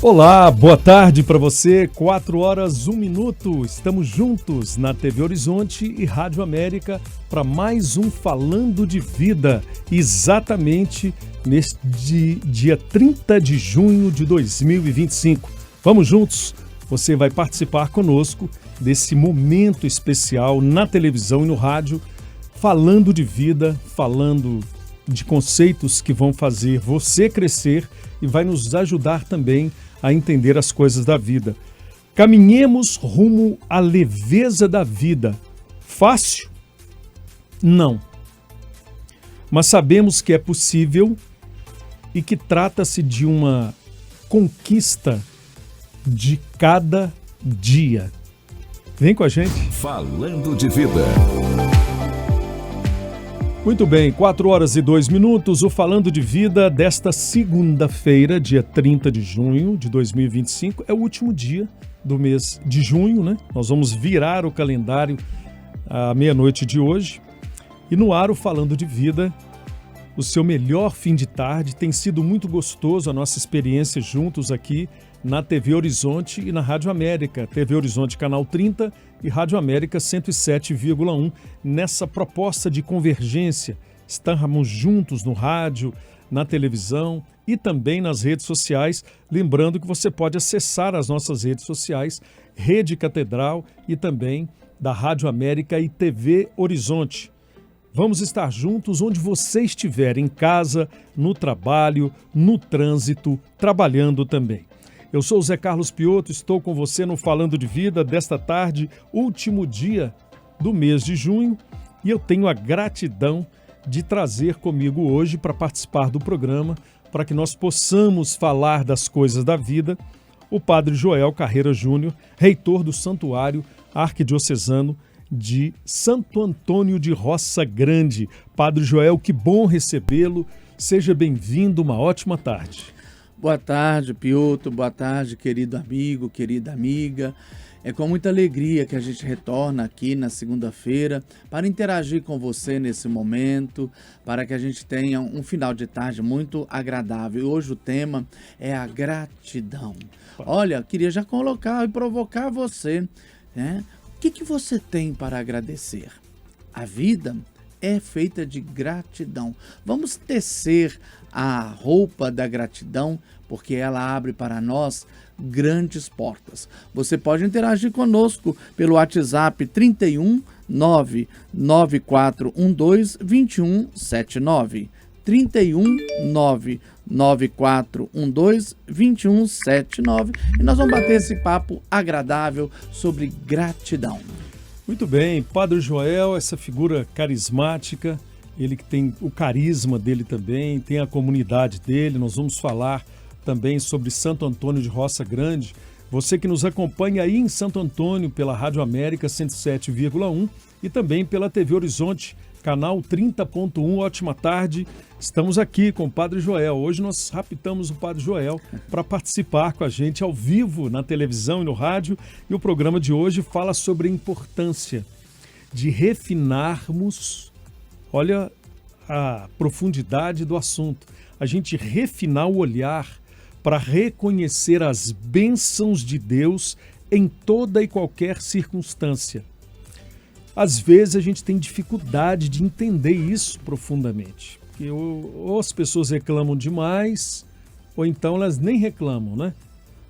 Olá, boa tarde para você, 4 horas, 1 minuto. Estamos juntos na TV Horizonte e Rádio América para mais um Falando de Vida, exatamente neste dia 30 de junho de 2025. Vamos juntos, você vai participar conosco desse momento especial na televisão e no rádio, falando de vida, falando de conceitos que vão fazer você crescer e vai nos ajudar também a entender as coisas da vida. Caminhemos rumo à leveza da vida. Fácil? Não. Mas sabemos que é possível e que trata-se de uma conquista de cada dia. Vem com a gente. Falando de Vida. Muito bem, 4 horas e 2 minutos, o Falando de Vida desta segunda-feira, dia 30 de junho de 2025, é o último dia do mês de junho, né? Nós vamos virar o calendário à meia-noite de hoje. E no ar, o Falando de Vida, o seu melhor fim de tarde. Tem sido muito gostoso a nossa experiência juntos aqui na TV Horizonte e na Rádio América. TV Horizonte, canal 30 e Rádio América 107,1. Nessa proposta de convergência, estamos juntos no rádio, na televisão e também nas redes sociais. Lembrando que você pode acessar as nossas redes sociais, Rede Catedral e também da Rádio América e TV Horizonte. Vamos estar juntos onde você estiver, em casa, no trabalho, no trânsito, trabalhando também. Eu sou o Zé Carlos Piotto, estou com você no Falando de Vida desta tarde, último dia do mês de junho, e eu tenho a gratidão de trazer comigo hoje para participar do programa, para que nós possamos falar das coisas da vida, o Padre Joel Carreira Júnior, reitor do Santuário Arquidiocesano de Santo Antônio de Roça Grande. Padre Joel, que bom recebê-lo, seja bem-vindo, uma ótima tarde. Boa tarde, Piotto, boa tarde, querido amigo, querida amiga. É com muita alegria que a gente retorna aqui na segunda-feira para interagir com você nesse momento, para que a gente tenha um final de tarde muito agradável. E hoje o tema é a gratidão. Olha, queria já colocar e provocar você, né? O que você tem para agradecer? A vida é feita de gratidão. Vamos tecer a roupa da gratidão, porque ela abre para nós grandes portas. Você pode interagir conosco pelo WhatsApp 31 99412 2179. 31 99412 2179. E nós vamos bater esse papo agradável sobre gratidão. Muito bem, Padre Joel, essa figura carismática, ele que tem o carisma dele também, tem a comunidade dele. Nós vamos falar também sobre Santo Antônio de Roça Grande. Você que nos acompanha aí em Santo Antônio pela Rádio América 107,1 e também pela TV Horizonte, canal 30.1, ótima tarde. Estamos aqui com o Padre Joel. Hoje nós raptamos o Padre Joel para participar com a gente ao vivo na televisão e no rádio. E o programa de hoje fala sobre a importância de refinarmos, olha a profundidade do assunto, a gente refinar o olhar para reconhecer as bênçãos de Deus em toda e qualquer circunstância. Às vezes a gente tem dificuldade de entender isso profundamente. Porque ou as pessoas reclamam demais, ou então elas nem reclamam, né?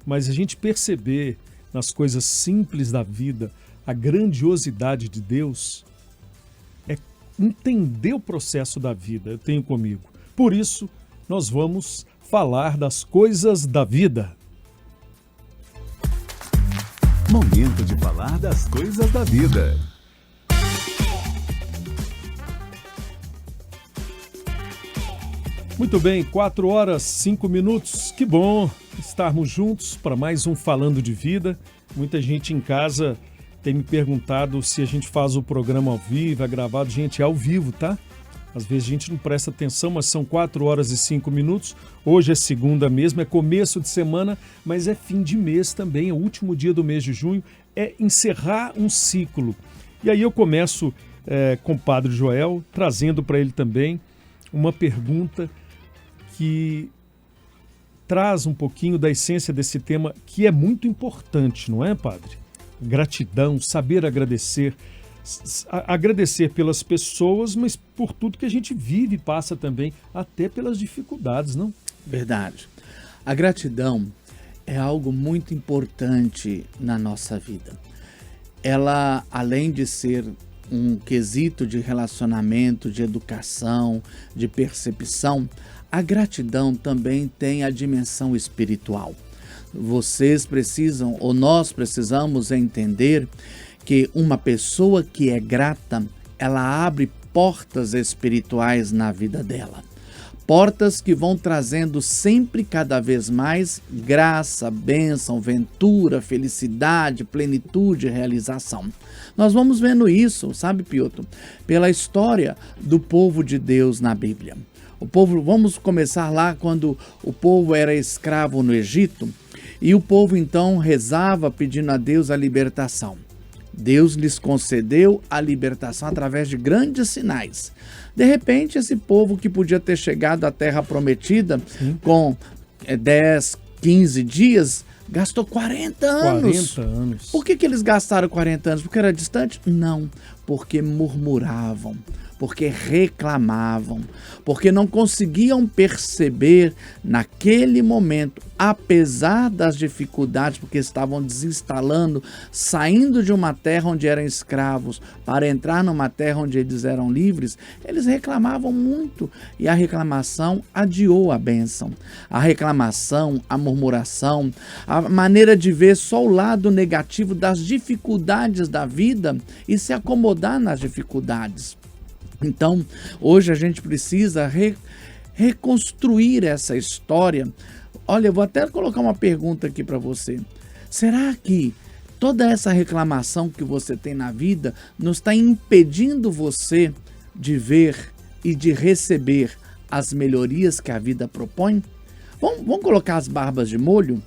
Mas a gente perceber nas coisas simples da vida a grandiosidade de Deus é entender o processo da vida. Eu tenho comigo. Por isso, nós vamos falar das coisas da vida. Momento de falar das coisas da vida. Muito bem, 4 horas, 5 minutos. Que bom estarmos juntos para mais um Falando de Vida. Muita gente em casa tem me perguntado se a gente faz o programa ao vivo, é gravado. Gente, é ao vivo, tá? Às vezes a gente não presta atenção, mas são 4 horas e 5 minutos. Hoje é segunda mesmo, é começo de semana, mas é fim de mês também, é o último dia do mês de junho, é encerrar um ciclo. E aí eu começo com o Padre Joel, trazendo para ele também uma pergunta que traz um pouquinho da essência desse tema que é muito importante, não é, padre? Gratidão, saber agradecer. Agradecer pelas pessoas, mas por tudo que a gente vive e passa também, até pelas dificuldades, não? Verdade. A gratidão é algo muito importante na nossa vida. Ela, além de ser um quesito de relacionamento, de educação, de percepção, a gratidão também tem a dimensão espiritual. Vocês precisam, ou nós precisamos entender que uma pessoa que é grata, ela abre portas espirituais na vida dela. Portas que vão trazendo sempre cada vez mais graça, bênção, ventura, felicidade, plenitude, realização. Nós vamos vendo isso, sabe, Piotr? Pela história do povo de Deus na Bíblia. Vamos começar lá quando o povo era escravo no Egito e o povo então rezava pedindo a Deus a libertação. Deus lhes concedeu a libertação através de grandes sinais. De repente, esse povo que podia ter chegado à terra prometida com 10, 15 dias, gastou 40 anos. 40 anos. Por que eles gastaram 40 anos? Porque era distante? Não, porque murmuravam, porque reclamavam, porque não conseguiam perceber naquele momento, apesar das dificuldades, porque estavam desinstalando, saindo de uma terra onde eram escravos para entrar numa terra onde eles eram livres, eles reclamavam muito e a reclamação adiou a bênção. A reclamação, a murmuração, a maneira de ver só o lado negativo das dificuldades da vida e se acomodar nas dificuldades. Então, hoje a gente precisa reconstruir essa história. Olha, eu vou até colocar uma pergunta aqui para você. Será que toda essa reclamação que você tem na vida não está impedindo você de ver e de receber as melhorias que a vida propõe? Vamos colocar as barbas de molho?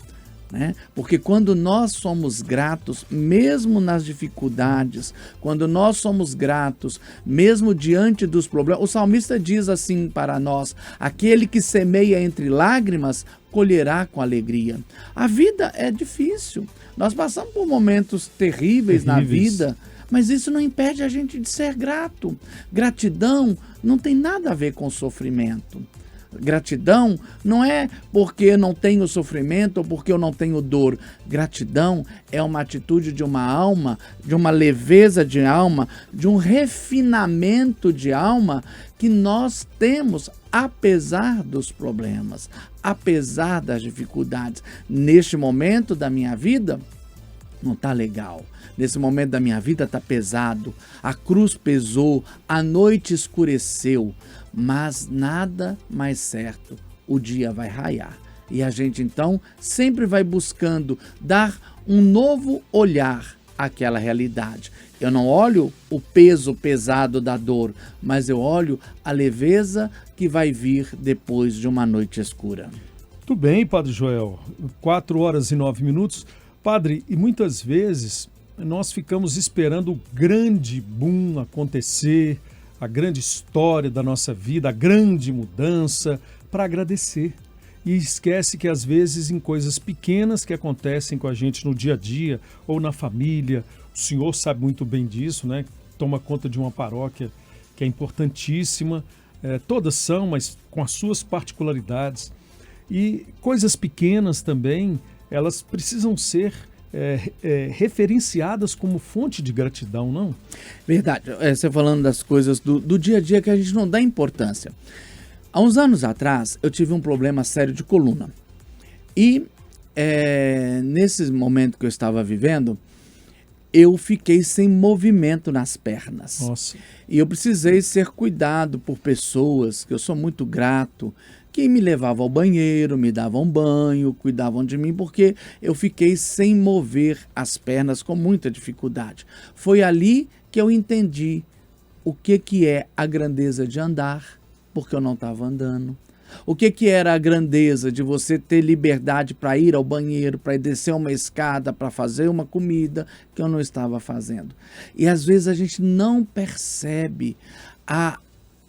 Né? Porque quando nós somos gratos, mesmo nas dificuldades, quando nós somos gratos, mesmo diante dos problemas, o salmista diz assim para nós: aquele que semeia entre lágrimas, colherá com alegria. A vida é difícil, nós passamos por momentos terríveis na vida, mas isso não impede a gente de ser grato. Gratidão não tem nada a ver com sofrimento. Gratidão não é porque eu não tenho sofrimento ou porque eu não tenho dor. Gratidão é uma atitude de uma alma, de uma leveza de alma, de um refinamento de alma que nós temos apesar dos problemas, apesar das dificuldades. Neste momento da minha vida, não está legal. Nesse momento da minha vida está pesado. A cruz pesou, a noite escureceu, mas nada mais certo. O dia vai raiar. E a gente então sempre vai buscando dar um novo olhar àquela realidade. Eu não olho o peso pesado da dor, mas eu olho a leveza que vai vir depois de uma noite escura. Tudo bem, Padre Joel. 4h09. Padre, e muitas vezes nós ficamos esperando o grande boom acontecer, a grande história da nossa vida, a grande mudança, para agradecer. E esquece que às vezes em coisas pequenas que acontecem com a gente no dia a dia ou na família, o senhor sabe muito bem disso, né? Toma conta de uma paróquia que é importantíssima, todas são, mas com as suas particularidades. E coisas pequenas também, elas precisam ser referenciadas como fonte de gratidão, não? Verdade, você falando das coisas do dia a dia que a gente não dá importância. Há uns anos atrás, eu tive um problema sério de coluna. E nesse momento que eu estava vivendo, eu fiquei sem movimento nas pernas. Nossa. E eu precisei ser cuidado por pessoas, que eu sou muito grato, que me levavam ao banheiro, me davam banho, cuidavam de mim, porque eu fiquei sem mover as pernas com muita dificuldade. Foi ali que eu entendi o que é a grandeza de andar, porque eu não estava andando. O que era a grandeza de você ter liberdade para ir ao banheiro, para descer uma escada, para fazer uma comida que eu não estava fazendo. E às vezes a gente não percebe a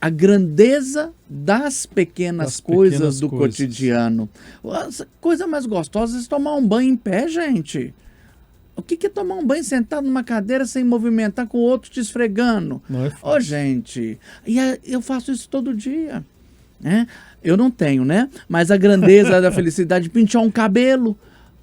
a grandeza das pequenas coisas do cotidiano. A coisa mais gostosa é tomar um banho em pé, gente. O que é tomar um banho sentado numa cadeira sem movimentar, com o outro te esfregando? Não é fácil. Ô, gente, eu faço isso todo dia, né? Eu não tenho, né? Mas a grandeza da felicidade de pentear um cabelo.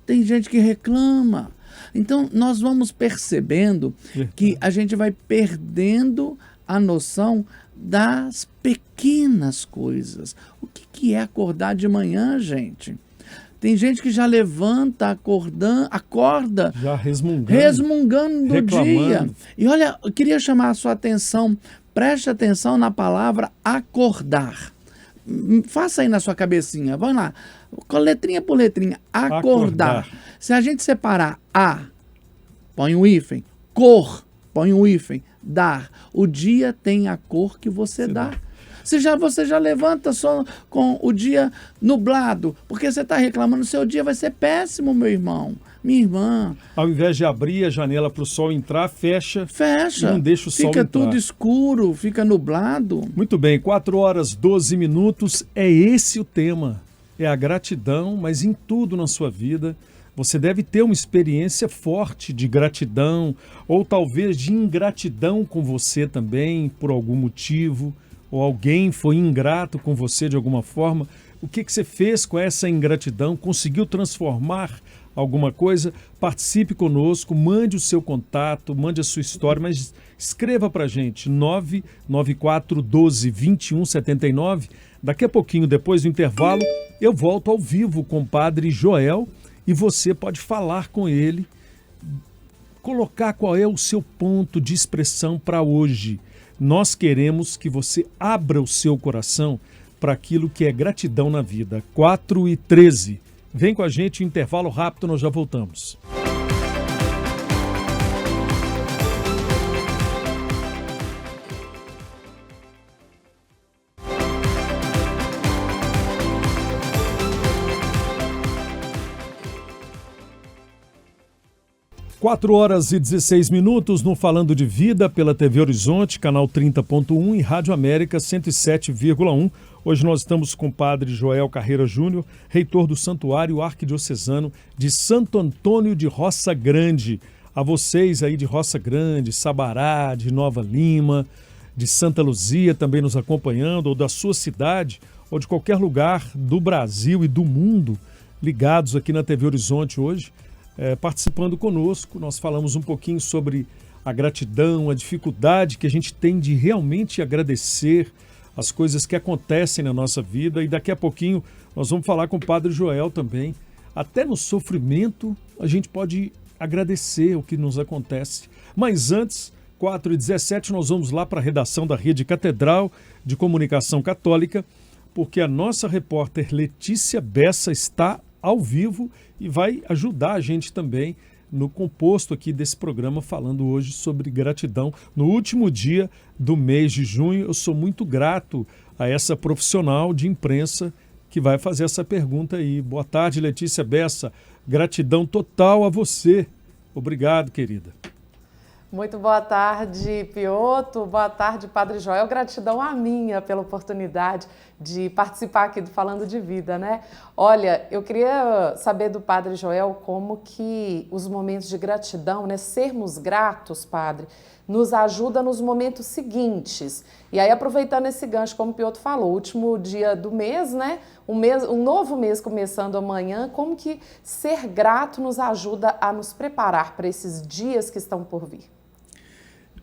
Tem gente que reclama. Então, nós vamos percebendo que a gente vai perdendo a noção das pequenas coisas. O que é acordar de manhã, gente? Tem gente que já levanta, acorda já resmungando do dia. E olha, eu queria chamar a sua atenção, preste atenção na palavra acordar. Faça aí na sua cabecinha, vamos lá, letrinha por letrinha, acordar. Se a gente separar põe um hífen, cor, põe um hífen, dar. O dia tem a cor que você dá. Você já levanta só com o dia nublado, porque você está reclamando, seu dia vai ser péssimo, meu irmão, minha irmã. Ao invés de abrir a janela para o sol entrar, fecha. Não deixa o sol entrar. Fica tudo escuro, fica nublado. Muito bem, 4h12. É esse o tema. É a gratidão, mas em tudo na sua vida. Você deve ter uma experiência forte de gratidão, ou talvez de ingratidão com você também, por algum motivo, ou alguém foi ingrato com você de alguma forma. O que você fez com essa ingratidão? Conseguiu transformar alguma coisa? Participe conosco, mande o seu contato, mande a sua história, mas escreva para a gente, 994122179. Daqui a pouquinho, depois do intervalo, eu volto ao vivo com o Padre Joel e você pode falar com ele, colocar qual é o seu ponto de expressão para hoje. Nós queremos que você abra o seu coração para aquilo que é gratidão na vida. 4h13. Vem com a gente, intervalo rápido, nós já voltamos. Quatro horas e 16 minutos no Falando de Vida pela TV Horizonte, canal 30.1 e Rádio América 107,1. Hoje nós estamos com o Padre Joel Carreira Júnior, reitor do Santuário Arquidiocesano de Santo Antônio de Roça Grande. A vocês aí de Roça Grande, Sabará, de Nova Lima, de Santa Luzia também nos acompanhando, ou da sua cidade, ou de qualquer lugar do Brasil e do mundo, ligados aqui na TV Horizonte hoje. Participando conosco, nós falamos um pouquinho sobre a gratidão, a dificuldade que a gente tem de realmente agradecer as coisas que acontecem na nossa vida, e daqui a pouquinho nós vamos falar com o Padre Joel também. Até no sofrimento a gente pode agradecer o que nos acontece. Mas antes, 4h17, nós vamos lá para a redação da Rede Catedral de Comunicação Católica, porque a nossa repórter Letícia Bessa está ao vivo e vai ajudar a gente também no composto aqui desse programa, falando hoje sobre gratidão. No último dia do mês de junho, eu sou muito grato a essa profissional de imprensa que vai fazer essa pergunta aí. Boa tarde, Letícia Bessa. Gratidão total a você. Obrigado, querida. Muito boa tarde, Pioto. Boa tarde, Padre Joel. Gratidão a minha pela oportunidade de participar aqui do Falando de Vida, né? Olha, eu queria saber do Padre Joel como que os momentos de gratidão, né? Sermos gratos, Padre, nos ajuda nos momentos seguintes. E aí, aproveitando esse gancho, como o Pioto falou, último dia do mês, né? Um novo mês começando amanhã, como que ser grato nos ajuda a nos preparar para esses dias que estão por vir?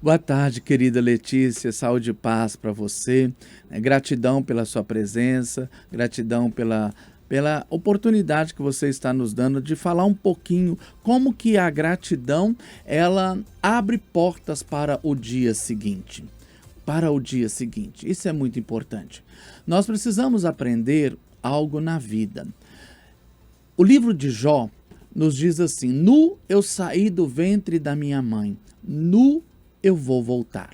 Boa tarde, querida Letícia, saúde e paz para você, gratidão pela sua presença, gratidão pela oportunidade que você está nos dando de falar um pouquinho como que a gratidão, ela abre portas para o dia seguinte. Isso é muito importante. Nós precisamos aprender algo na vida. O livro de Jó nos diz assim: nu eu saí do ventre da minha mãe, nu eu vou voltar.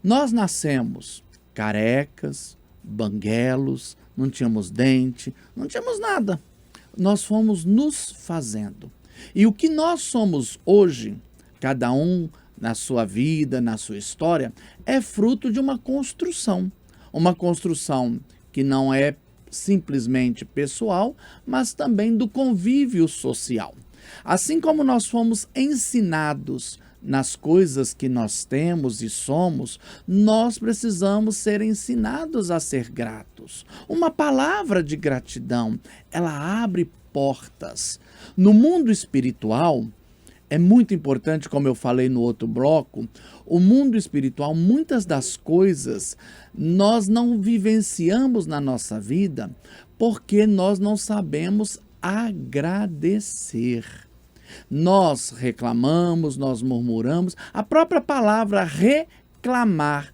Nós nascemos carecas, banguelos, não tínhamos dente, não tínhamos nada. Nós fomos nos fazendo. E o que nós somos hoje, cada um na sua vida, na sua história, é fruto de uma construção. uma construção que não é simplesmente pessoal, mas também do convívio social. Assim como nós fomos ensinados nas coisas que nós temos e somos, nós precisamos ser ensinados a ser gratos. Uma palavra de gratidão, ela abre portas. No mundo espiritual, é muito importante, como eu falei no outro bloco, o mundo espiritual, muitas das coisas nós não vivenciamos na nossa vida porque nós não sabemos agradecer. Nós reclamamos, nós murmuramos. A própria palavra reclamar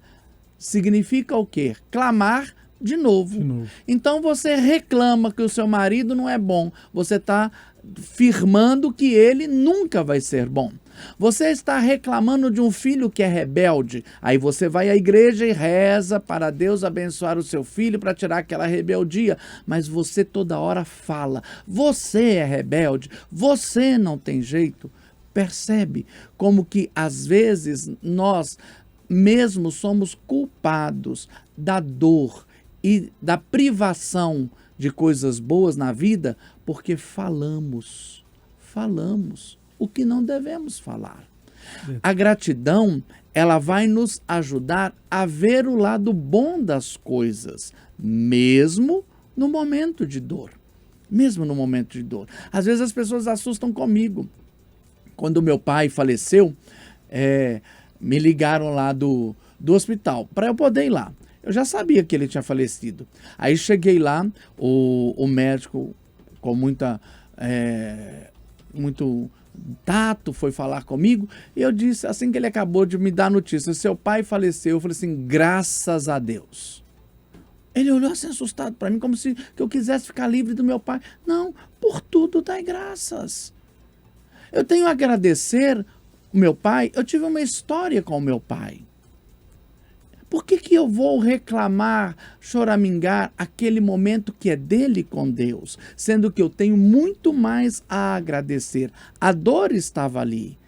significa o quê? Clamar de novo. Então você reclama que o seu marido não é bom. Você está firmando que ele nunca vai ser bom. Você está reclamando de um filho que é rebelde. Aí você vai à igreja e reza para Deus abençoar o seu filho para tirar aquela rebeldia. Mas você toda hora fala, você é rebelde, você não tem jeito. Percebe como que às vezes nós mesmos somos culpados da dor e da privação de coisas boas na vida porque falamos o que não devemos falar. A gratidão, ela vai nos ajudar a ver o lado bom das coisas, mesmo no momento de dor. Mesmo no momento de dor. Às vezes as pessoas assustam comigo. Quando meu pai faleceu, me ligaram lá do hospital para eu poder ir lá. Eu já sabia que ele tinha falecido. Aí cheguei lá, o médico, com muito tato, foi falar comigo, e eu disse, assim que ele acabou de me dar a notícia, seu pai faleceu, eu falei assim, graças a Deus. Ele olhou assim assustado para mim, como se que eu quisesse ficar livre do meu pai. Não, por tudo dai graças. Eu tenho a agradecer o meu pai, eu tive uma história com o meu pai. Por que eu vou reclamar, choramingar aquele momento que é dele com Deus, sendo que eu tenho muito mais a agradecer? A dor estava ali,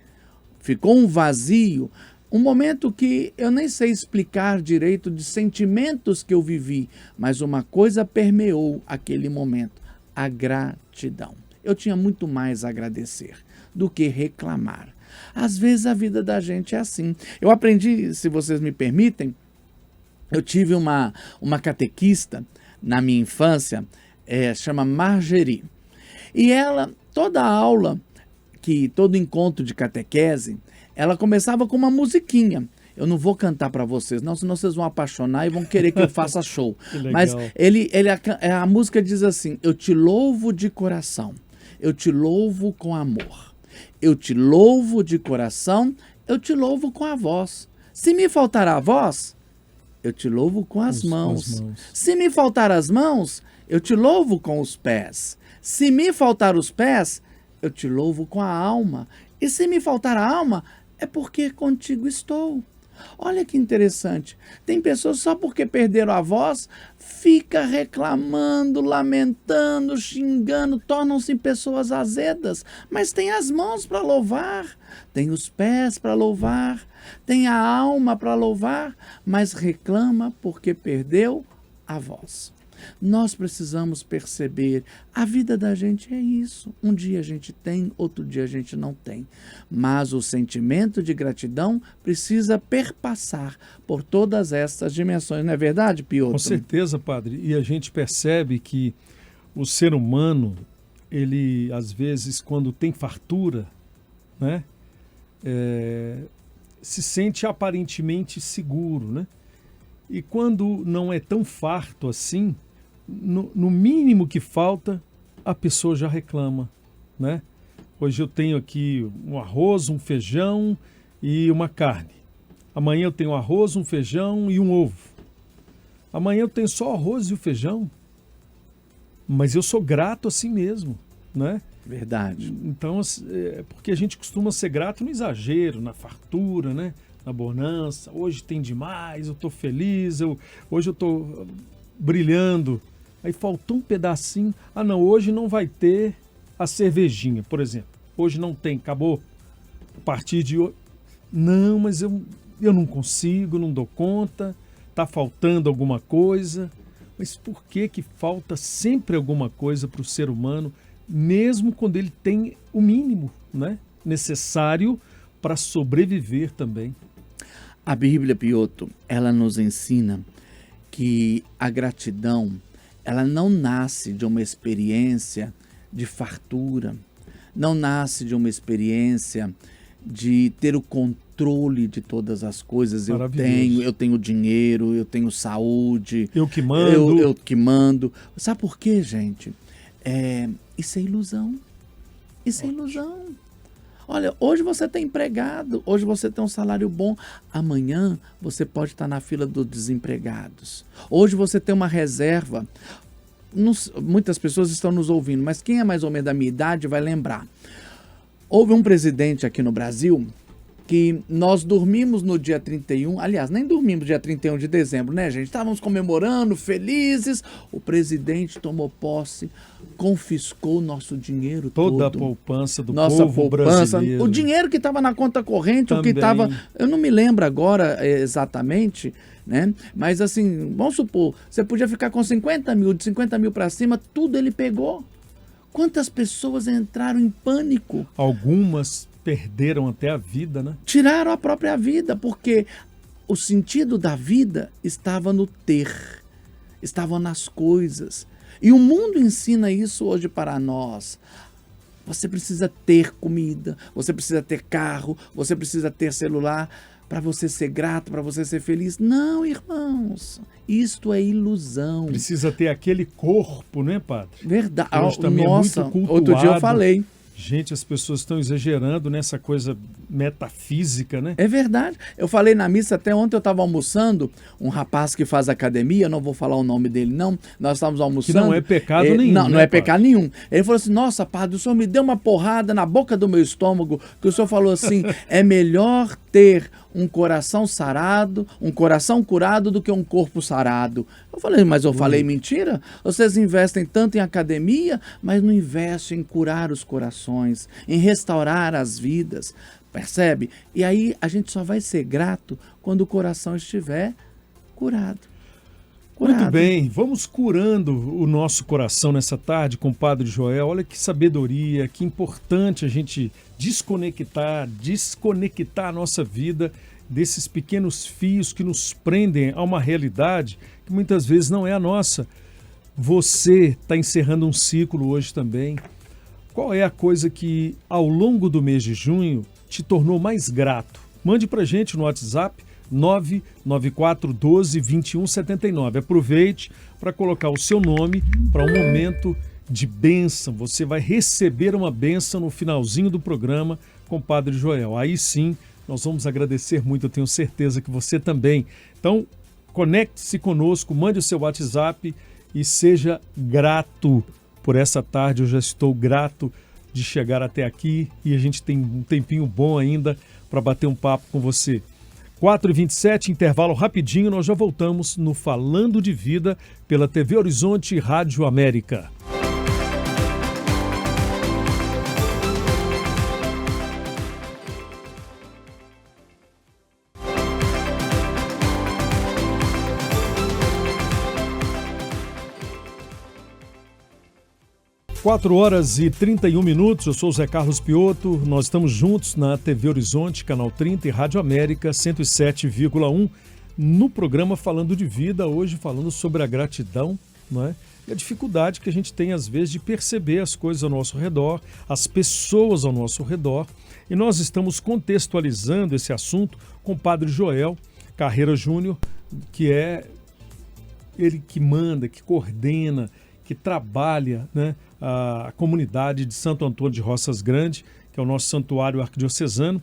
ficou um vazio, um momento que eu nem sei explicar direito de sentimentos que eu vivi, mas uma coisa permeou aquele momento, a gratidão. Eu tinha muito mais a agradecer do que reclamar. Às vezes a vida da gente é assim. Eu aprendi, se vocês me permitem, eu tive uma catequista na minha infância, chama Margery. E ela, toda aula, todo encontro de catequese, ela começava com uma musiquinha. Eu não vou cantar para vocês, não, senão vocês vão apaixonar e vão querer que eu faça show. Mas a música diz assim, eu te louvo de coração, eu te louvo com amor. Eu te louvo de coração, eu te louvo com a voz. Se me faltar a voz, eu te louvo com as mãos. Se me faltar as mãos, eu te louvo com os pés. Se me faltar os pés, eu te louvo com a alma. E se me faltar a alma, é porque contigo estou. Olha que interessante. Tem pessoas só porque perderam a voz, fica reclamando, lamentando, xingando, tornam-se pessoas azedas. Mas tem as mãos para louvar, tem os pés para louvar, tem a alma para louvar, mas reclama porque perdeu a voz. Nós precisamos perceber, a vida da gente é isso. Um dia a gente tem, outro dia a gente não tem. Mas o sentimento de gratidão precisa perpassar por todas essas dimensões. Não é verdade, Piotr? Com certeza, padre. E a gente percebe que o ser humano, ele, às vezes, quando tem fartura, né, se sente aparentemente seguro, né? E quando não é tão farto assim, no mínimo que falta, a pessoa já reclama, né? Hoje eu tenho aqui um arroz, um feijão e uma carne. Amanhã eu tenho arroz, um feijão e um ovo. Amanhã eu tenho só arroz e o feijão. Mas eu sou grato assim mesmo, né? Verdade. Então, porque a gente costuma ser grato no exagero, na fartura, né? Na bonança. Hoje tem demais, eu estou feliz, hoje eu estou brilhando. Aí faltou um pedacinho. Ah, não, hoje não vai ter a cervejinha, por exemplo. Hoje não tem, acabou. A partir de hoje. Não, mas eu não consigo, não dou conta. está faltando alguma coisa. Mas por que falta sempre alguma coisa para o ser humano, mesmo quando ele tem o mínimo, né, necessário para sobreviver também? A Bíblia, Piotr, ela nos ensina que a gratidão, ela não nasce de uma experiência de fartura, não nasce de uma experiência de ter o controle de todas as coisas. Eu tenho dinheiro, eu tenho saúde. Eu que mando. Eu que mando. Sabe por quê, gente? Isso é ilusão. Isso é ilusão. Olha, hoje você está empregado, hoje você tem um salário bom, amanhã você pode estar na fila dos desempregados. Hoje você tem uma reserva. Muitas pessoas estão nos ouvindo, mas quem é mais ou menos da minha idade vai lembrar. Houve um presidente aqui no Brasil que nós dormimos no dia 31, aliás, nem dormimos no dia 31 de dezembro, né, gente? Estávamos comemorando, felizes. O presidente tomou posse, confiscou nosso dinheiro todo. Toda a poupança do povo brasileiro. O dinheiro que estava na conta corrente, também. O que estava... Eu não me lembro agora exatamente, né? Mas assim, vamos supor, você podia ficar com 50 mil, de 50 mil para cima, tudo ele pegou. Quantas pessoas entraram em pânico? Algumas perderam até a vida, né? Tiraram a própria vida, porque o sentido da vida estava no ter, estava nas coisas. E o mundo ensina isso hoje para nós. Você precisa ter comida, você precisa ter carro, você precisa ter celular para você ser grato, para você ser feliz. Não, irmãos, isto é ilusão. Precisa ter aquele corpo, né, padre? Verdade. Hoje também Nossa, é muito cultuado. outro dia eu falei. Gente, as pessoas estão exagerando nessa coisa metafísica, né? É verdade. Eu falei na missa, até ontem eu estava almoçando, um rapaz que faz academia, não vou falar o nome dele não, nós estávamos almoçando. Que não é pecado nenhum, Não, né, não é padre? pecado nenhum. Ele falou assim, nossa, padre, o senhor me deu uma porrada na boca do meu estômago, que o senhor falou assim, é melhor ter um coração sarado, um coração curado do que um corpo sarado. Eu falei, mas eu falei mentira? Vocês investem tanto em academia, mas não investem em curar os corações, em restaurar as vidas, percebe? E aí a gente só vai ser grato quando o coração estiver curado. Muito bem, vamos curando o nosso coração nessa tarde com o Padre Joel. Olha que sabedoria, que importante a gente desconectar a nossa vida desses pequenos fios que nos prendem a uma realidade que muitas vezes não é a nossa. Você está encerrando um ciclo hoje também. Qual é a coisa que ao longo do mês de junho te tornou mais grato? Mande para a gente no WhatsApp 994122179. Aproveite para colocar o seu nome para um momento de bênção. Você vai receber uma bênção no finalzinho do programa com o Padre Joel. Aí sim, nós vamos agradecer muito, eu tenho certeza que você também. Então, conecte-se conosco, mande o seu WhatsApp e seja grato por essa tarde. Eu já estou grato de chegar até aqui e a gente tem um tempinho bom ainda para bater um papo com você. 4h27, intervalo rapidinho, nós já voltamos no Falando de Vida pela TV Horizonte e Rádio América. Quatro horas e 31 minutos, eu sou o Zé Carlos Piotr, nós estamos juntos na TV Horizonte, Canal 30 e Rádio América 107,1 no programa Falando de Vida, hoje falando sobre a gratidão, não é? E a dificuldade que a gente tem às vezes de perceber as coisas ao nosso redor, as pessoas ao nosso redor, e nós estamos contextualizando esse assunto com o Padre Joel Carreira Júnior, que é ele que manda, que coordena, que trabalha, né, a comunidade de Santo Antônio de Roças Grande, que é o nosso santuário arquidiocesano.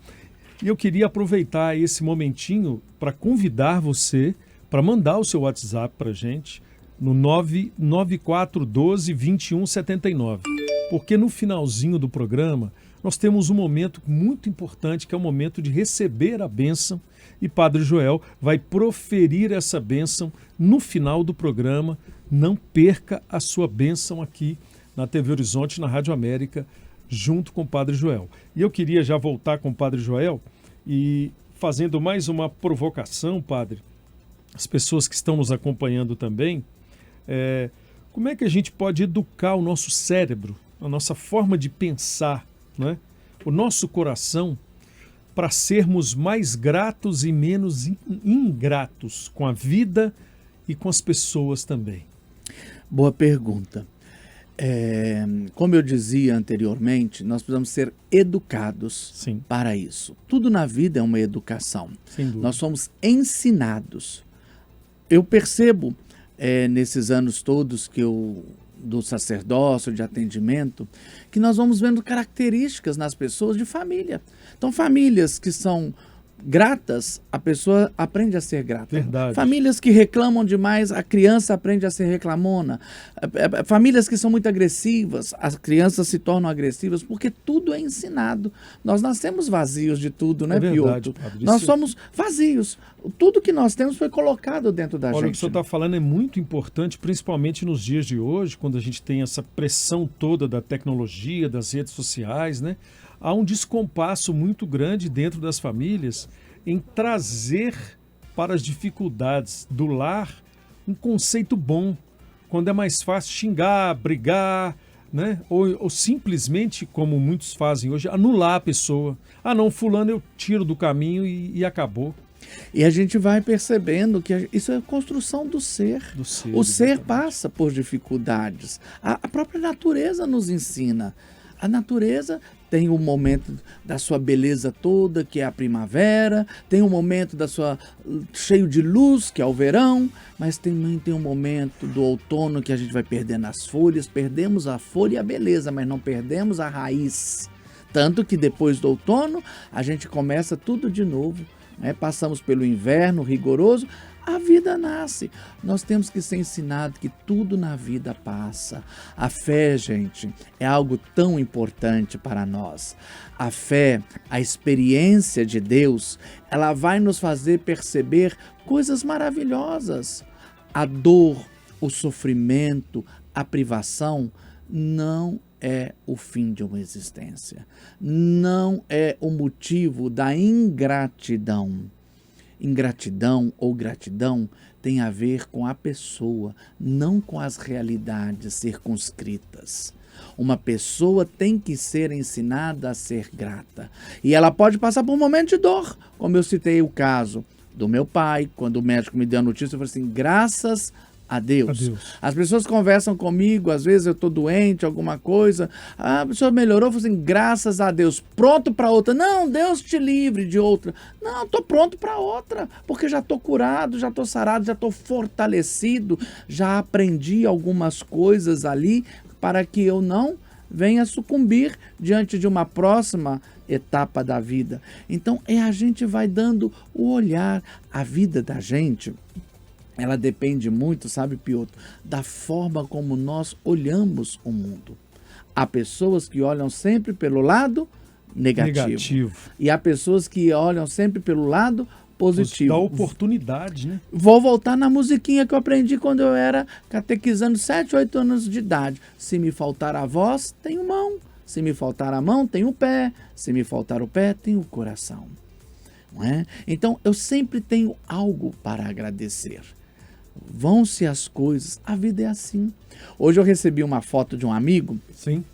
E eu queria aproveitar esse momentinho para convidar você para mandar o seu WhatsApp para a gente no 994122179. Porque no finalzinho do programa nós temos um momento muito importante, que é o momento de receber a bênção, e Padre Joel vai proferir essa bênção no final do programa. Não perca a sua bênção aqui na TV Horizonte, na Rádio América, junto com o Padre Joel. E eu queria já voltar com o Padre Joel e fazendo mais uma provocação, Padre. as pessoas que estão nos acompanhando também, como é que a gente pode educar o nosso cérebro, a nossa forma de pensar, né? O nosso coração, para sermos mais gratos e menos ingratos com a vida e com as pessoas também? Boa pergunta. Como eu dizia anteriormente, nós precisamos ser educados Sim. para isso. Tudo na vida é uma educação. Sem dúvida. Nós somos ensinados. Eu percebo nesses anos todos do sacerdócio, de atendimento, que nós vamos vendo características nas pessoas de família. Então, famílias que são gratas, a pessoa aprende a ser grata. Verdade. Famílias que reclamam demais, a criança aprende a ser reclamona. Famílias que são muito agressivas, as crianças se tornam agressivas, porque tudo é ensinado. Nós nascemos vazios de tudo, né, verdade, Piotr? padre. Nós somos vazios. Tudo que nós temos foi colocado dentro da Olha, gente. o que o senhor está falando é muito importante, principalmente nos dias de hoje, quando a gente tem essa pressão toda da tecnologia, das redes sociais, né? Há um descompasso muito grande dentro das famílias em trazer para as dificuldades do lar um conceito bom, quando é mais fácil xingar, brigar, né? Ou simplesmente, como muitos fazem hoje, anular a pessoa. Ah, não, fulano eu tiro do caminho e acabou. E a gente vai percebendo que isso é construção do ser. O ser exatamente. passa por dificuldades. A própria natureza nos ensina. A natureza tem um momento da sua beleza toda, que é a primavera, tem um momento da sua cheio de luz, que é o verão, mas também tem um momento do outono que a gente vai perdendo as folhas, perdemos a folha e a beleza, mas não perdemos a raiz. Tanto que depois do outono, a gente começa tudo de novo, né? Passamos pelo inverno rigoroso, a vida nasce. Nós temos que ser ensinados que tudo na vida passa. A fé, gente, é algo tão importante para nós. A fé, a experiência de Deus, ela vai nos fazer perceber coisas maravilhosas. A dor, o sofrimento, a privação não é o fim de uma existência. Não é o motivo da ingratidão. Ingratidão ou gratidão tem a ver com a pessoa, não com as realidades circunscritas. Uma pessoa tem que ser ensinada a ser grata. E ela pode passar por um momento de dor, como eu citei o caso do meu pai, quando o médico me deu a notícia, eu falei assim, graças a Deus. As pessoas conversam comigo, às vezes eu estou doente, alguma coisa, a pessoa melhorou, eu falo assim, graças a Deus, pronto para outra. Não, Deus te livre de outra. Não, estou pronto para outra, porque já estou curado, já estou sarado, já estou fortalecido, já aprendi algumas coisas ali para que eu não venha sucumbir diante de uma próxima etapa da vida. Então, a gente vai dando o olhar, a vida da gente. Ela depende muito, sabe, Piotr, da forma como nós olhamos o mundo. Há pessoas que olham sempre pelo lado negativo. E há pessoas que olham sempre pelo lado positivo. Dá oportunidade, né? Vou voltar na musiquinha que eu aprendi quando eu era catequizando 7, 8 anos de idade. Se me faltar a voz, tenho mão. Se me faltar a mão, tenho o pé. Se me faltar o pé, tenho o coração. Não é? Então, eu sempre tenho algo para agradecer. Vão-se as coisas, a vida é assim. Hoje eu recebi uma foto de um amigo. Sim.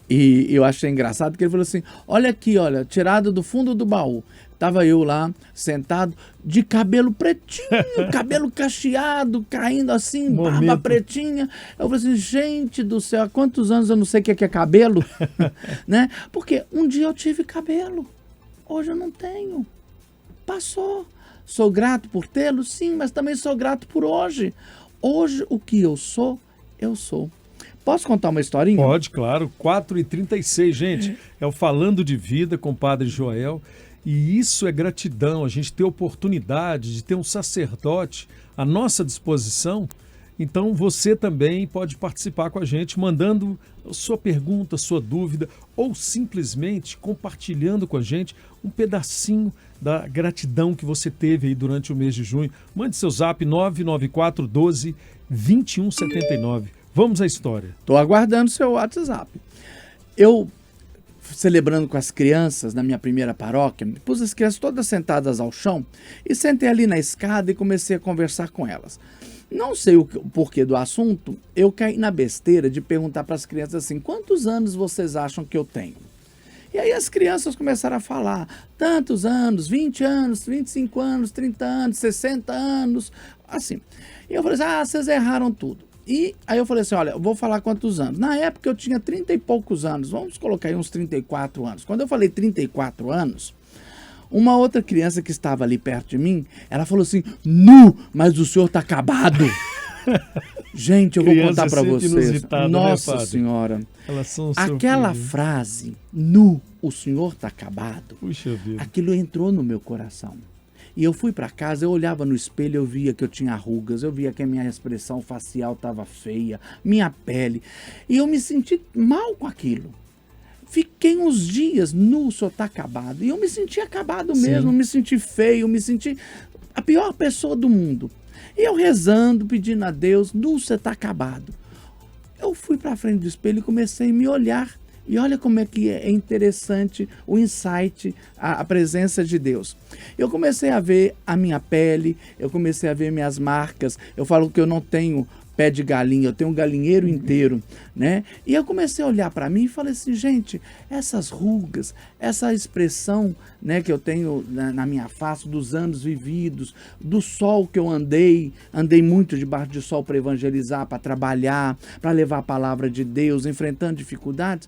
E eu achei engraçado que ele falou assim, olha aqui, olha, tirado do fundo do baú. Tava eu lá, sentado, de cabelo pretinho, cabelo cacheado, caindo assim, barba pretinha. Eu falei assim, gente do céu, há quantos anos eu não sei o que é cabelo? Né? Porque um dia eu tive cabelo, hoje eu não tenho. Passou. Sou grato por tê-lo? Sim, mas também sou grato por hoje. Hoje, o que eu sou, eu sou. Posso contar uma historinha? Pode, claro. 4h36, gente. É o Falando de Vida com o Padre Joel. E isso é gratidão, a gente ter oportunidade de ter um sacerdote à nossa disposição. Então você também pode participar com a gente, mandando sua pergunta, sua dúvida, ou simplesmente compartilhando com a gente um pedacinho da gratidão que você teve aí durante o mês de junho. Mande seu zap 994 12 2179. Vamos à história. Estou aguardando seu WhatsApp. Eu celebrando com as crianças na minha primeira paróquia, pus as crianças todas sentadas ao chão e sentei ali na escada e comecei a conversar com elas. Não sei o porquê do assunto, eu caí na besteira de perguntar para as crianças assim, quantos anos vocês acham que eu tenho? E aí as crianças começaram a falar, tantos anos, 20 anos, 25 anos, 30 anos, 60 anos, assim. E eu falei assim, vocês erraram tudo. E aí eu falei assim, olha, eu vou falar quantos anos. Na época eu tinha 30 e poucos anos, vamos colocar aí uns 34 anos. Quando eu falei 34 anos, uma outra criança que estava ali perto de mim, ela falou assim, nu, mas o senhor tá acabado. Gente, eu vou contar para vocês. Nossa, né, Senhora. Elas são aquela frase, nu, o senhor tá acabado. Puxa vida. Aquilo entrou no meu coração. E eu fui para casa, eu olhava no espelho, eu via que eu tinha rugas, eu via que a minha expressão facial estava feia, minha pele. E eu me senti mal com aquilo. Fiquei uns dias, nu, o senhor tá acabado. E eu me senti acabado mesmo, me senti feio, me senti a pior pessoa do mundo. E eu rezando, pedindo a Deus, nu, você tá acabado. Eu fui para frente do espelho e comecei a me olhar. E olha como é que é interessante o insight, a presença de Deus. Eu comecei a ver a minha pele, eu comecei a ver minhas marcas. Eu falo que eu não tenho pé de galinha, eu tenho um galinheiro inteiro, né? E eu comecei a olhar para mim e falei assim, gente, essas rugas, essa expressão, né, que eu tenho na minha face dos anos vividos, do sol que eu andei muito debaixo de sol para evangelizar, para trabalhar, para levar a palavra de Deus, enfrentando dificuldades,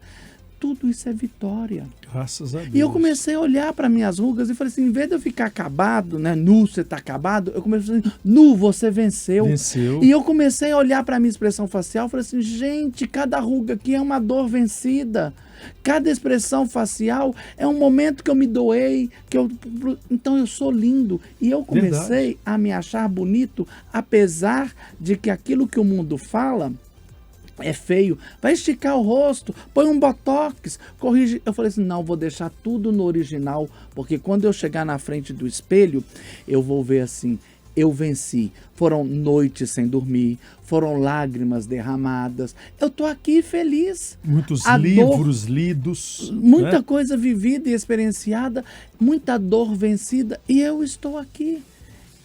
tudo isso é vitória. Graças a Deus. E eu comecei a olhar para minhas rugas e falei assim, em vez de eu ficar acabado, né, nu, você tá acabado, eu comecei a dizer, nu, você venceu. Venceu. E eu comecei a olhar para a minha expressão facial e falei assim, gente, cada ruga aqui é uma dor vencida. Cada expressão facial é um momento que eu me doei, então eu sou lindo. E eu comecei a me achar bonito, apesar de que aquilo que o mundo fala é feio, vai esticar o rosto, põe um botox, corrige. Eu falei assim, não, vou deixar tudo no original, porque quando eu chegar na frente do espelho, eu vou ver assim, eu venci. Foram noites sem dormir, foram lágrimas derramadas. Eu tô aqui feliz. Muitos livros lidos. Muita né? coisa vivida e experienciada, muita dor vencida, e eu estou aqui.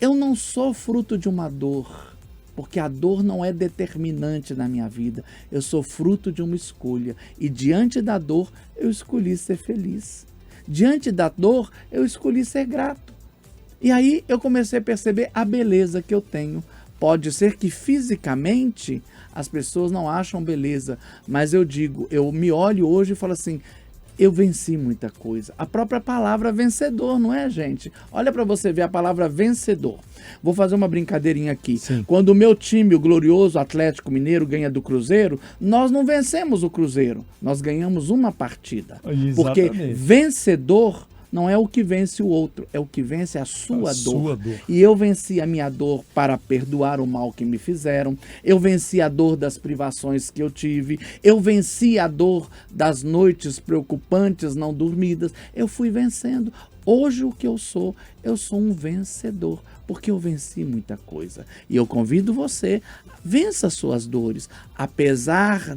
Eu não sou fruto de uma dor, porque a dor não é determinante na minha vida. Eu sou fruto de uma escolha. E diante da dor, eu escolhi ser feliz. Diante da dor, eu escolhi ser grato. E aí eu comecei a perceber a beleza que eu tenho. Pode ser que fisicamente as pessoas não acham beleza, mas eu digo, eu me olho hoje e falo assim, eu venci muita coisa. A própria palavra vencedor, não é, gente? Olha para você ver a palavra vencedor. Vou fazer uma brincadeirinha aqui. Sim. Quando o meu time, o glorioso Atlético Mineiro, ganha do Cruzeiro, nós não vencemos o Cruzeiro, nós ganhamos uma partida. Exatamente. Porque vencedor não é o que vence o outro, é o que vence a sua dor. E eu venci a minha dor para perdoar o mal que me fizeram, eu venci a dor das privações que eu tive, eu venci a dor das noites preocupantes, não dormidas, eu fui vencendo. Hoje o que eu sou um vencedor, porque eu venci muita coisa. E eu convido você, vença suas dores, apesar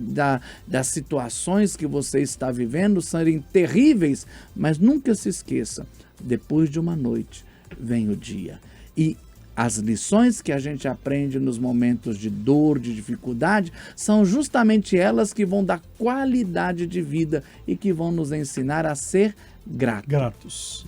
das situações que você está vivendo serem terríveis, mas nunca se esqueça, depois de uma noite vem o dia. E as lições que a gente aprende nos momentos de dor, de dificuldade, são justamente elas que vão dar qualidade de vida e que vão nos ensinar a ser gratos.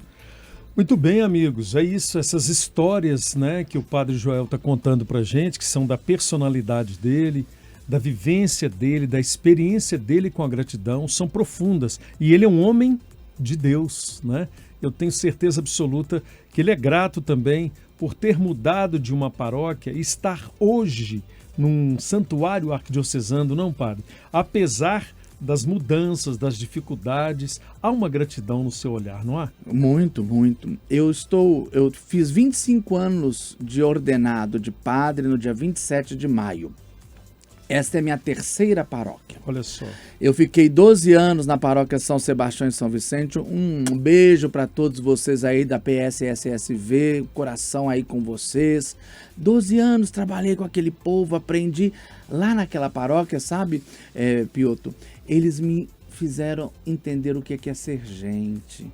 Muito bem, amigos, é isso, essas histórias, né, que o Padre Joel está contando para a gente, que são da personalidade dele, da vivência dele, da experiência dele com a gratidão, são profundas. E ele é um homem de Deus, né? Eu tenho certeza absoluta que ele é grato também por ter mudado de uma paróquia e estar hoje num santuário arquidiocesano, não, Padre? Apesar das mudanças, das dificuldades, há uma gratidão no seu olhar, não há? Muito, muito. Eu fiz 25 anos de ordenado de padre no dia 27 de maio. Esta é a minha terceira paróquia. Olha só. Eu fiquei 12 anos na paróquia São Sebastião e São Vicente. Um beijo para todos vocês aí da PSSSV, coração aí com vocês. 12 anos, trabalhei com aquele povo, aprendi lá naquela paróquia, sabe, Piotr? Eles me fizeram entender o que é ser gente.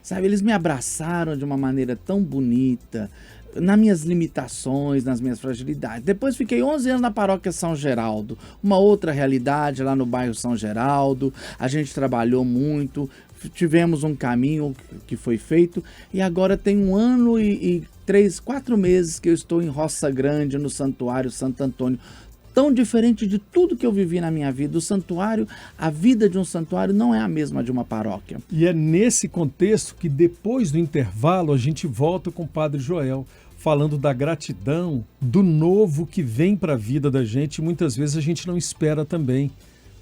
Sabe, eles me abraçaram de uma maneira tão bonita, nas minhas limitações, nas minhas fragilidades. Depois fiquei 11 anos na paróquia São Geraldo, uma outra realidade lá no bairro São Geraldo. A gente trabalhou muito, tivemos um caminho que foi feito e agora tem 1 ano e 4 meses que eu estou em Roça Grande, no Santuário Santo Antônio. Tão diferente de tudo que eu vivi na minha vida. O santuário, a vida de um santuário não é a mesma de uma paróquia. E é nesse contexto que depois do intervalo a gente volta com o Padre Joel, falando da gratidão, do novo que vem para a vida da gente. E muitas vezes a gente não espera também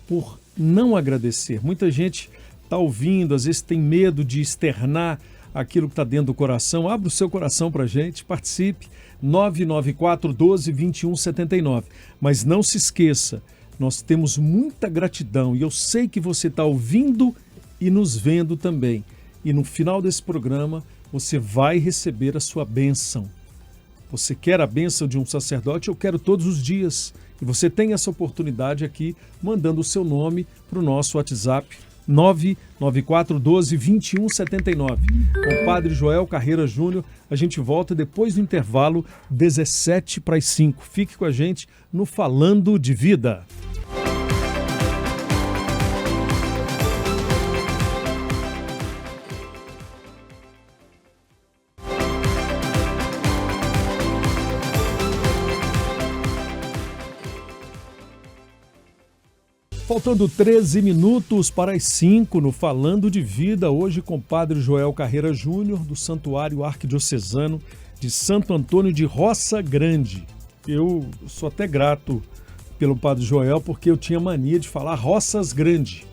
por não agradecer. Muita gente está ouvindo, às vezes tem medo de externar aquilo que está dentro do coração. Abra o seu coração para a gente, participe. 994 12 21 79. Mas não se esqueça, nós temos muita gratidão e eu sei que você está ouvindo e nos vendo também. E no final desse programa você vai receber a sua bênção. Você quer a bênção de um sacerdote? Eu quero todos os dias. E você tem essa oportunidade aqui, mandando o seu nome para o nosso WhatsApp 994 12 21 79. Com o Padre Joel Carreira Júnior, a gente volta depois do intervalo 17:05. Fique com a gente no Falando de Vida. Faltando 13 minutos para as 5 no Falando de Vida, hoje com o Padre Joel Carreira Júnior, do Santuário Arquidiocesano de Santo Antônio de Roça Grande. Eu sou até grato pelo Padre Joel, porque eu tinha mania de falar Roças Grande.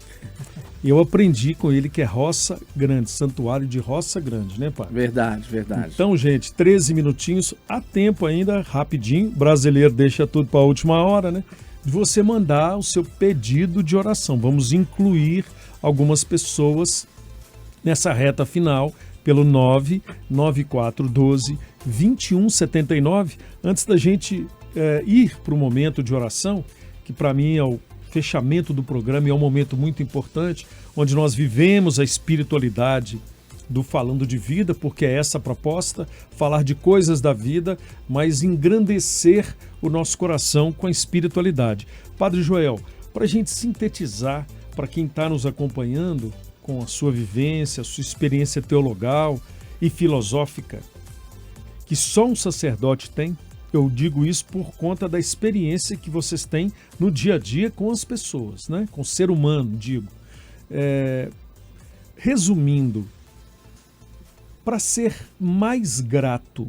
Eu aprendi com ele que é Roça Grande, Santuário de Roça Grande, né, Padre? Verdade, verdade. Então, gente, 13 minutinhos, há tempo ainda, rapidinho. O brasileiro deixa tudo para a última hora, né? De você mandar o seu pedido de oração. Vamos incluir algumas pessoas nessa reta final pelo 99412 2179. Antes da gente ir para o momento de oração, que para mim é o fechamento do programa e é um momento muito importante, onde nós vivemos a espiritualidade do Falando de Vida, porque é essa a proposta, falar de coisas da vida, mas engrandecer o nosso coração com a espiritualidade. Padre Joel, para a gente sintetizar, para quem está nos acompanhando com a sua vivência, a sua experiência teologal e filosófica, que só um sacerdote tem, eu digo isso por conta da experiência que vocês têm no dia a dia com as pessoas, né? Com o ser humano, digo. Resumindo, para ser mais grato,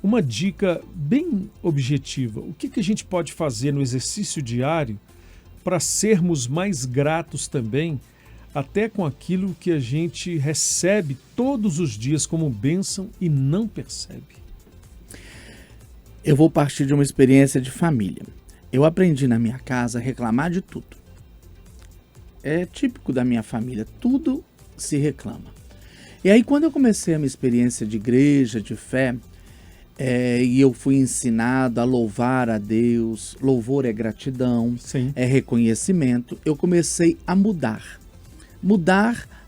uma dica bem objetiva. O que a gente pode fazer no exercício diário para sermos mais gratos também, até com aquilo que a gente recebe todos os dias como bênção e não percebe? Eu vou partir de uma experiência de família. Eu aprendi na minha casa a reclamar de tudo. É típico da minha família, tudo se reclama. E aí, quando eu comecei a minha experiência de igreja, de fé, e eu fui ensinado a louvar a Deus, louvor é gratidão, Sim. É reconhecimento, eu comecei a mudar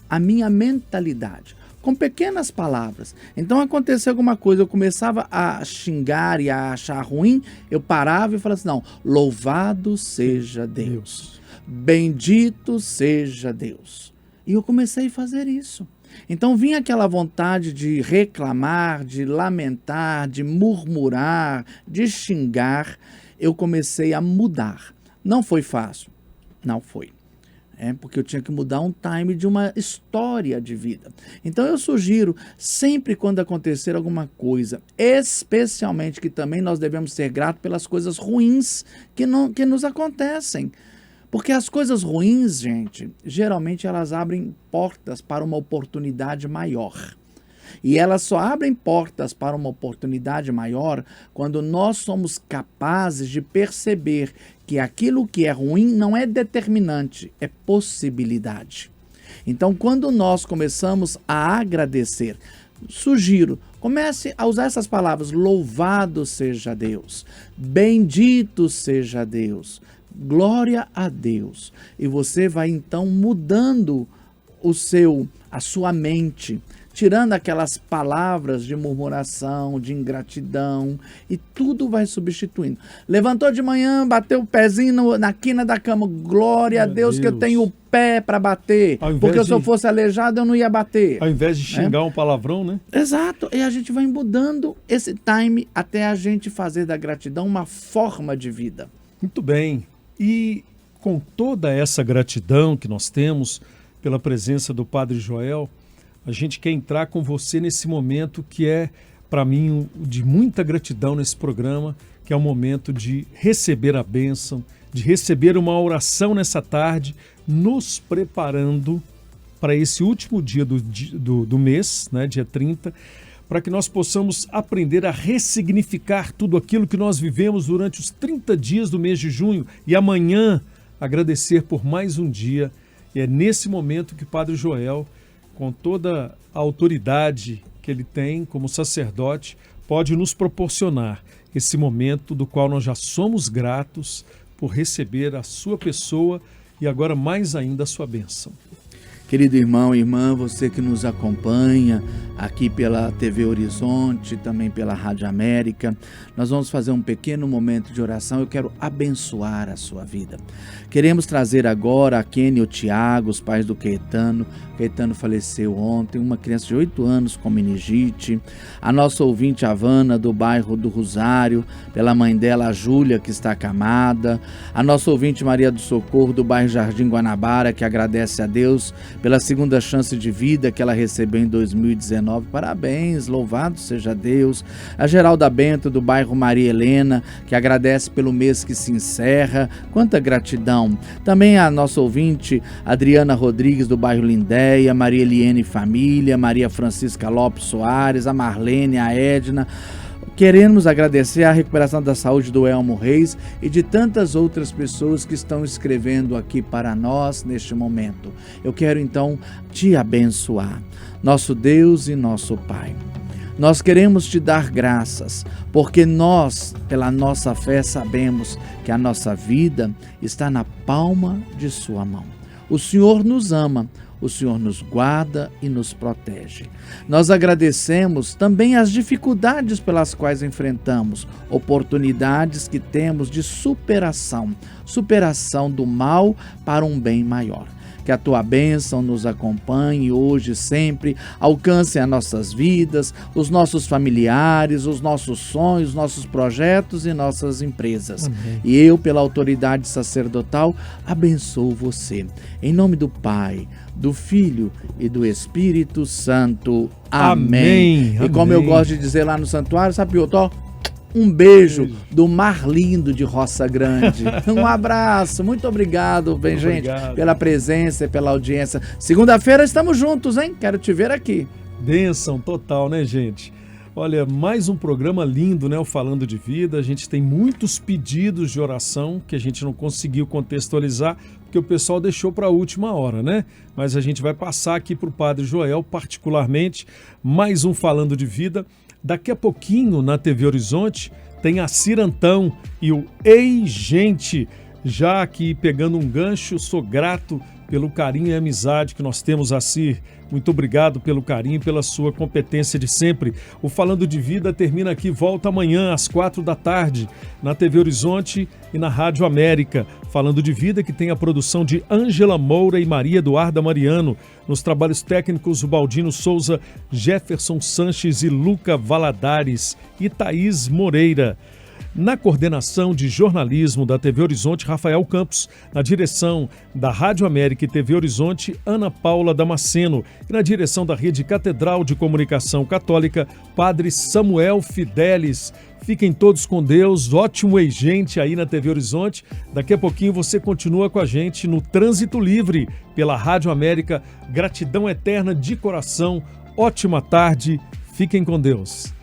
a minha mentalidade, com pequenas palavras. Então, aconteceu alguma coisa, eu começava a xingar e a achar ruim, eu parava e falava assim, não, louvado seja Deus, bendito seja Deus. E eu comecei a fazer isso. Então vinha aquela vontade de reclamar, de lamentar, de murmurar, de xingar. Eu comecei a mudar. Não foi fácil, não foi. Porque eu tinha que mudar um time de uma história de vida. Então eu sugiro, sempre quando acontecer alguma coisa, especialmente que também nós devemos ser gratos pelas coisas ruins que nos acontecem. Porque as coisas ruins, gente, geralmente elas abrem portas para uma oportunidade maior. E elas só abrem portas para uma oportunidade maior quando nós somos capazes de perceber que aquilo que é ruim não é determinante, é possibilidade. Então, quando nós começamos a agradecer, sugiro, comece a usar essas palavras, louvado seja Deus, bendito seja Deus, glória a Deus. E você vai então mudando a sua mente, tirando aquelas palavras de murmuração, de ingratidão, e tudo vai substituindo. Levantou de manhã, bateu o pezinho na quina da cama, glória a Deus que eu tenho o pé para bater, porque se eu fosse aleijado eu não ia bater. Ao invés de xingar um palavrão, né? Exato, e a gente vai mudando esse time até a gente fazer da gratidão uma forma de vida. Muito bem, e com toda essa gratidão que nós temos pela presença do Padre Joel, a gente quer entrar com você nesse momento que é, para mim, de muita gratidão nesse programa, que é o momento de receber a bênção, de receber uma oração nessa tarde, nos preparando para esse último dia do mês, né, dia 30, para que nós possamos aprender a ressignificar tudo aquilo que nós vivemos durante os 30 dias do mês de junho e amanhã agradecer por mais um dia. E é nesse momento que o Padre Joel, com toda a autoridade que ele tem como sacerdote, pode nos proporcionar esse momento do qual nós já somos gratos por receber a sua pessoa e agora mais ainda a sua bênção. Querido irmão e irmã, você que nos acompanha aqui pela TV Horizonte, também pela Rádio América, nós vamos fazer um pequeno momento de oração. Eu quero abençoar a sua vida. Queremos trazer agora a Kenny e o Tiago, os pais do Caetano. Caetano faleceu ontem, uma criança de 8 anos com meningite. A nossa ouvinte Havana, do bairro do Rosário, pela mãe dela, a Júlia, que está acamada. A nossa ouvinte Maria do Socorro, do bairro Jardim Guanabara, que agradece a Deus pela segunda chance de vida que ela recebeu em 2019. Parabéns, louvado seja Deus. A Geralda Bento, do bairro Maria Helena, que agradece pelo mês que se encerra. Quanta gratidão. Também a nossa ouvinte Adriana Rodrigues, do bairro Lindéia, Maria Eliene Família, Maria Francisca Lopes Soares, a Marlene, a Edna. Queremos agradecer a recuperação da saúde do Elmo Reis e de tantas outras pessoas que estão escrevendo aqui para nós neste momento. Eu quero então te abençoar, nosso Deus e nosso Pai. Nós queremos te dar graças, porque nós, pela nossa fé, sabemos que a nossa vida está na palma de sua mão. O Senhor nos ama, o Senhor nos guarda e nos protege. Nós agradecemos também as dificuldades pelas quais enfrentamos, oportunidades que temos de superação do mal para um bem maior. Que a tua bênção nos acompanhe hoje e sempre, alcance as nossas vidas, os nossos familiares, os nossos sonhos, nossos projetos e nossas empresas. Amém. E eu, pela autoridade sacerdotal, abençoo você. Em nome do Pai, do Filho e do Espírito Santo. Amém. E como eu gosto de dizer lá no santuário, sabe, Piotr? Um beijo do Mar Lindo de Roça Grande. Um abraço, muito obrigado, gente, pela presença e pela audiência. Segunda-feira estamos juntos, hein? Quero te ver aqui. Bênção total, né, gente? Olha, mais um programa lindo, né? O Falando de Vida. A gente tem muitos pedidos de oração que a gente não conseguiu contextualizar, porque o pessoal deixou para a última hora, né? Mas a gente vai passar aqui para o Padre Joel, particularmente, mais um Falando de Vida. Daqui a pouquinho, na TV Horizonte, tem a Cirantão e o Ei Gente. Já aqui pegando um gancho, sou grato pelo carinho e amizade que nós temos, Cir. Muito obrigado pelo carinho e pela sua competência de sempre. O Falando de Vida termina aqui, volta amanhã às 4 da tarde, na TV Horizonte e na Rádio América. Falando de Vida, que tem a produção de Ângela Moura e Maria Eduarda Mariano. Nos trabalhos técnicos, o Baldino Souza, Jefferson Sanches e Luca Valadares e Thaís Moreira. Na coordenação de jornalismo da TV Horizonte, Rafael Campos. Na direção da Rádio América e TV Horizonte, Ana Paula Damasceno. E na direção da Rede Catedral de Comunicação Católica, Padre Samuel Fidelis. Fiquem todos com Deus, ótimo Ei Gente aí na TV Horizonte. Daqui a pouquinho você continua com a gente no Trânsito Livre pela Rádio América. Gratidão eterna de coração, ótima tarde, fiquem com Deus.